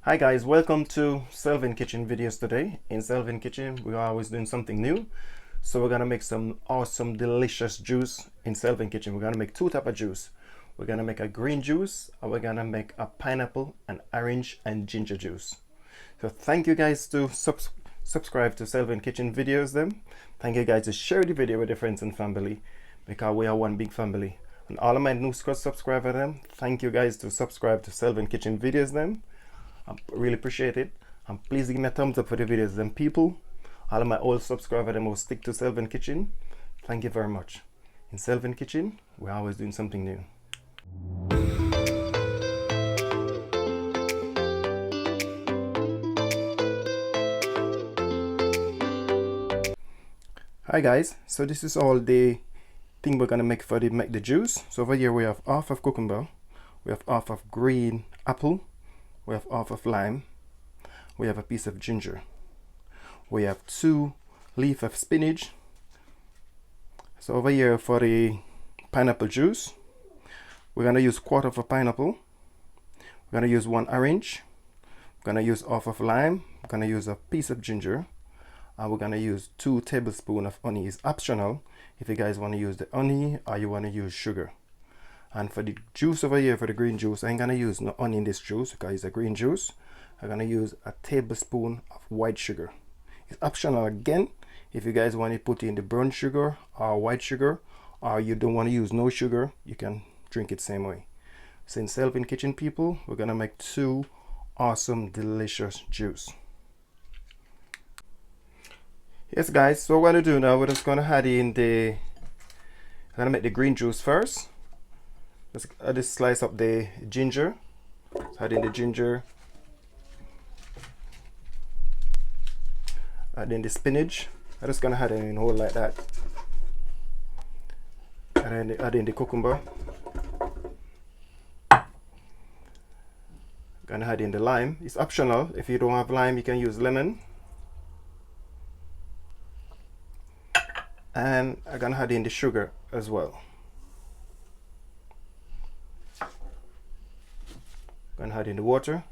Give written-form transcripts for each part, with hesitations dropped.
Hi guys, welcome to Selvin Kitchen videos today. In Selvin Kitchen, we're always doing something new. So we're gonna make some awesome, delicious juice in Selvin Kitchen. We're gonna make two types of juice. We're gonna make a green juice, and we're gonna make a pineapple, and orange, and ginger juice. So thank you guys to subscribe to Selvin Kitchen videos them. Thank you guys to share the video with your friends and family, because we are one big family. And all of my new subscribers them, thank you guys to subscribe to Selvin Kitchen videos them. I really appreciate it, and please give me a thumbs up for the videos. And people, all of my old subscribers them will stick to Selvin Kitchen. Thank you very much. In Selvin Kitchen, we're always doing something new. Hi guys, so this is all the thing we're gonna make for the juice. So over here we have half of cucumber, we have half of green apple, we have half of lime, we have a piece of ginger, we have 2 leaves of spinach. So over here for the pineapple juice, we're gonna use 1/4 of a pineapple, we're gonna use 1 orange, we're gonna use half of lime, we're gonna use a piece of ginger, and we're gonna use 2 tablespoons of honey. It's optional if you guys want to use the honey or you want to use sugar. And for the juice over here, for the green juice, I ain't gonna use no honey in this juice because it's a green juice. I'm gonna use a tablespoon of white sugar. It's optional again if you guys want to put in the brown sugar or white sugar, or you don't want to use no sugar, you can drink it same way. So in Selvin Kitchen people, we're gonna make 2 awesome delicious juice. Yes guys, so what we're gonna do now, we're just gonna add in I'm gonna make the green juice first. Let's just slice up the ginger. Add in the ginger. Add in the spinach. I'm just gonna add it in whole like that. And then add in the cucumber. Gonna add in the lime. It's optional. If you don't have lime, you can use lemon. And I'm gonna add in the sugar as well. Gonna add in the water.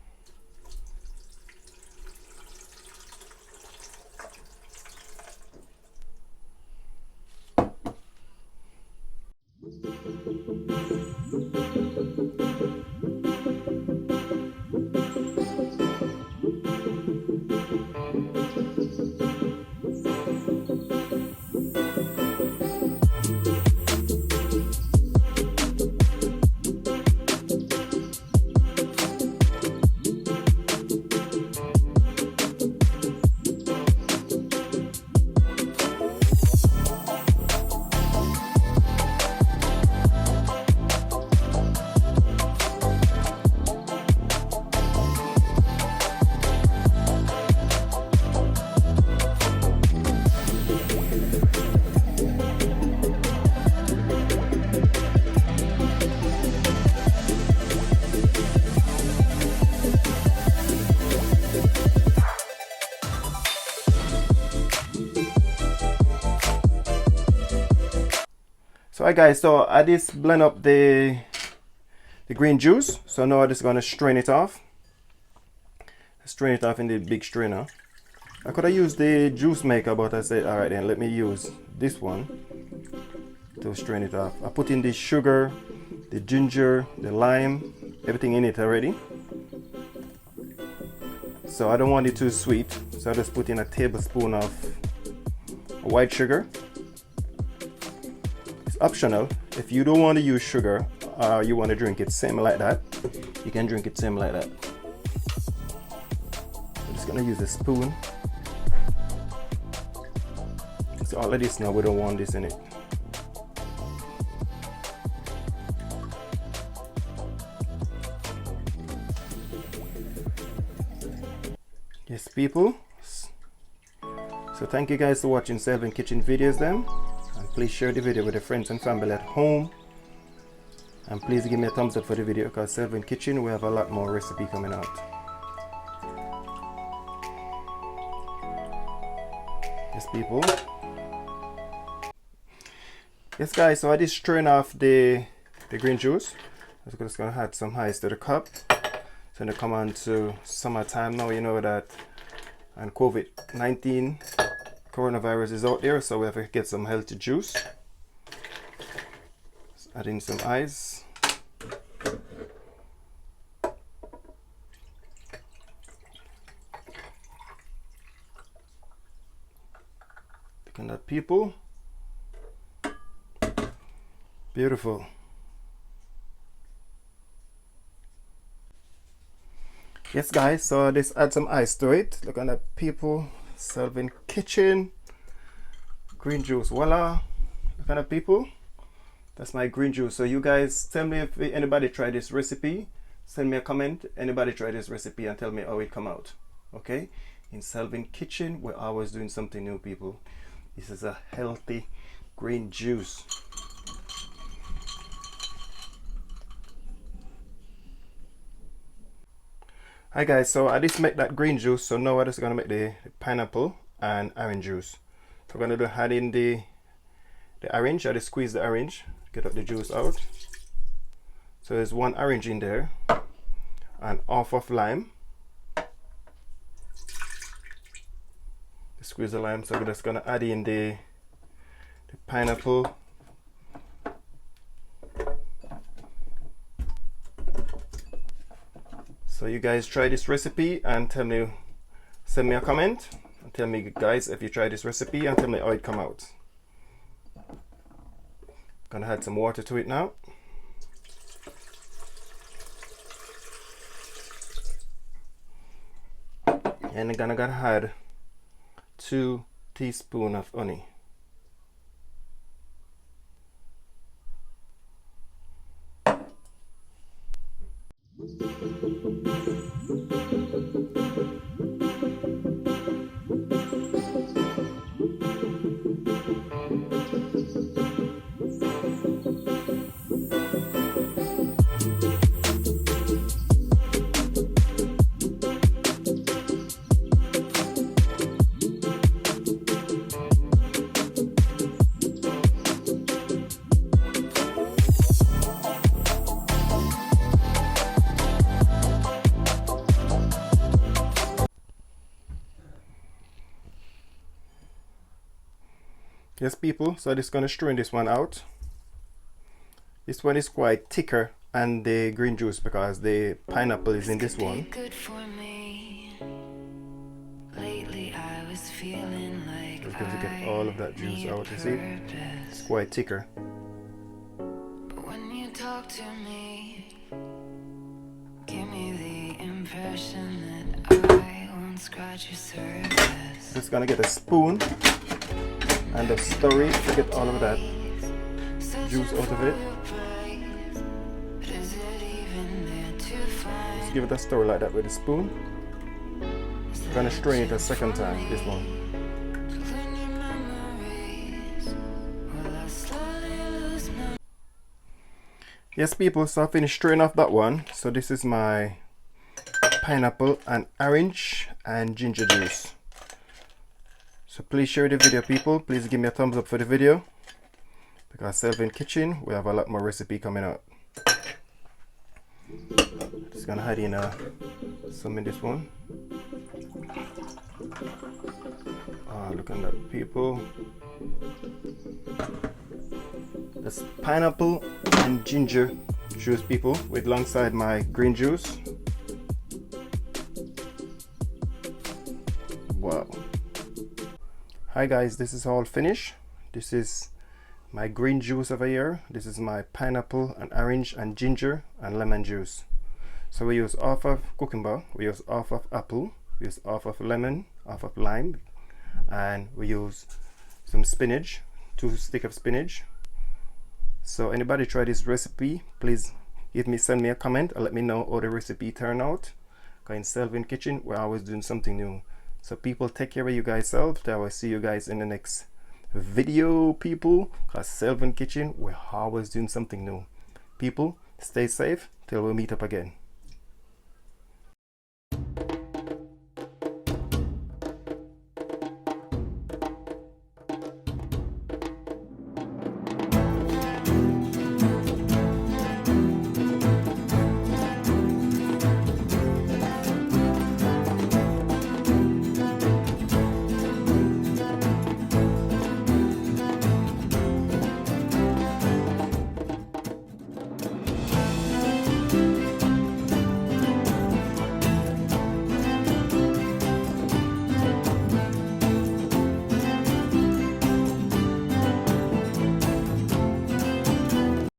So alright guys, so I just blend up the green juice. So now I'm just gonna strain it off. Strain it off in the big strainer. I could have used the juice maker, but I said alright then let me use this one to strain it off. I put in the sugar, the ginger, the lime, everything in it already. So I don't want it too sweet, so I just put in a tablespoon of white sugar. Optional. If you don't want to use sugar, you want to drink it same like that, you can drink it same like that. I'm just gonna use a spoon. So all of this now, we don't want this in it. Yes people, so thank you guys for watching Selvin Kitchen videos then. Please share the video with your friends and family at home, and please give me a thumbs up for the video, because Selvin Kitchen we have a lot more recipe coming out. Yes people. Yes guys, so I just strain off the green juice. I'm just gonna add some ice to the cup. So Trying to come on to summertime now, you know that, and COVID-19 coronavirus is out there, so we have to get some healthy juice. Let's add in some ice. Look at that, people. Beautiful. Yes guys, so just add some ice to it. Look at that, people. Serving kitchen. Green juice, voila. Look at that, people. That's my green juice. So you guys tell me if anybody tried this recipe. Send me a comment. Anybody tried this recipe and tell me how it come out. Okay? In Selvin Kitchen, we're always doing something new, people. This is a healthy green juice. Hi guys, so I just make that green juice, so now I'm just gonna make the pineapple and orange juice. So we're gonna add in the orange. I just squeeze the orange, get up the juice out. So there's one orange in there and half of lime. Squeeze the lime, so we're just gonna add in the pineapple. So you guys try this recipe and tell me, send me a comment and tell me guys if you try this recipe and tell me how it come out. Gonna add some water to it now. And I'm gonna add 2 teaspoons of honey. Yes people, so I'm just gonna strain this one out. This one is quite thicker and the green juice because the pineapple is in this one. Just going to get all of that juice out, you see? It's quite thicker. But when you talk to me, give me the impression that I won't scratch your surface. Just gonna get a spoon and a stir it to get all of that juice out of it. Just give it a stir like that with a spoon. We're gonna strain it a second time, this one. Yes people, so I finished straining off that one. So this is my pineapple and orange and ginger juice. So please share the video people, please give me a thumbs up for the video. Because Selvin Kitchen, we have a lot more recipe coming out. Just gonna add in some in this one. Look at that people. That's pineapple and ginger juice people with alongside my green juice. Wow. Hi guys, this is all finished. This is my green juice over here. This is my pineapple and orange and ginger and lemon juice. So we use half of cucumber, we use half of apple, we use half of lemon, half of lime, and we use some spinach, 2 sticks of spinach. So anybody try this recipe, please send me a comment and let me know how the recipe turned out. Because in Selvin Kitchen, we're always doing something new. So people, take care of you guys self. I will see you guys in the next video people. Because Selvin Kitchen, we're always doing something new. People, stay safe till we meet up again.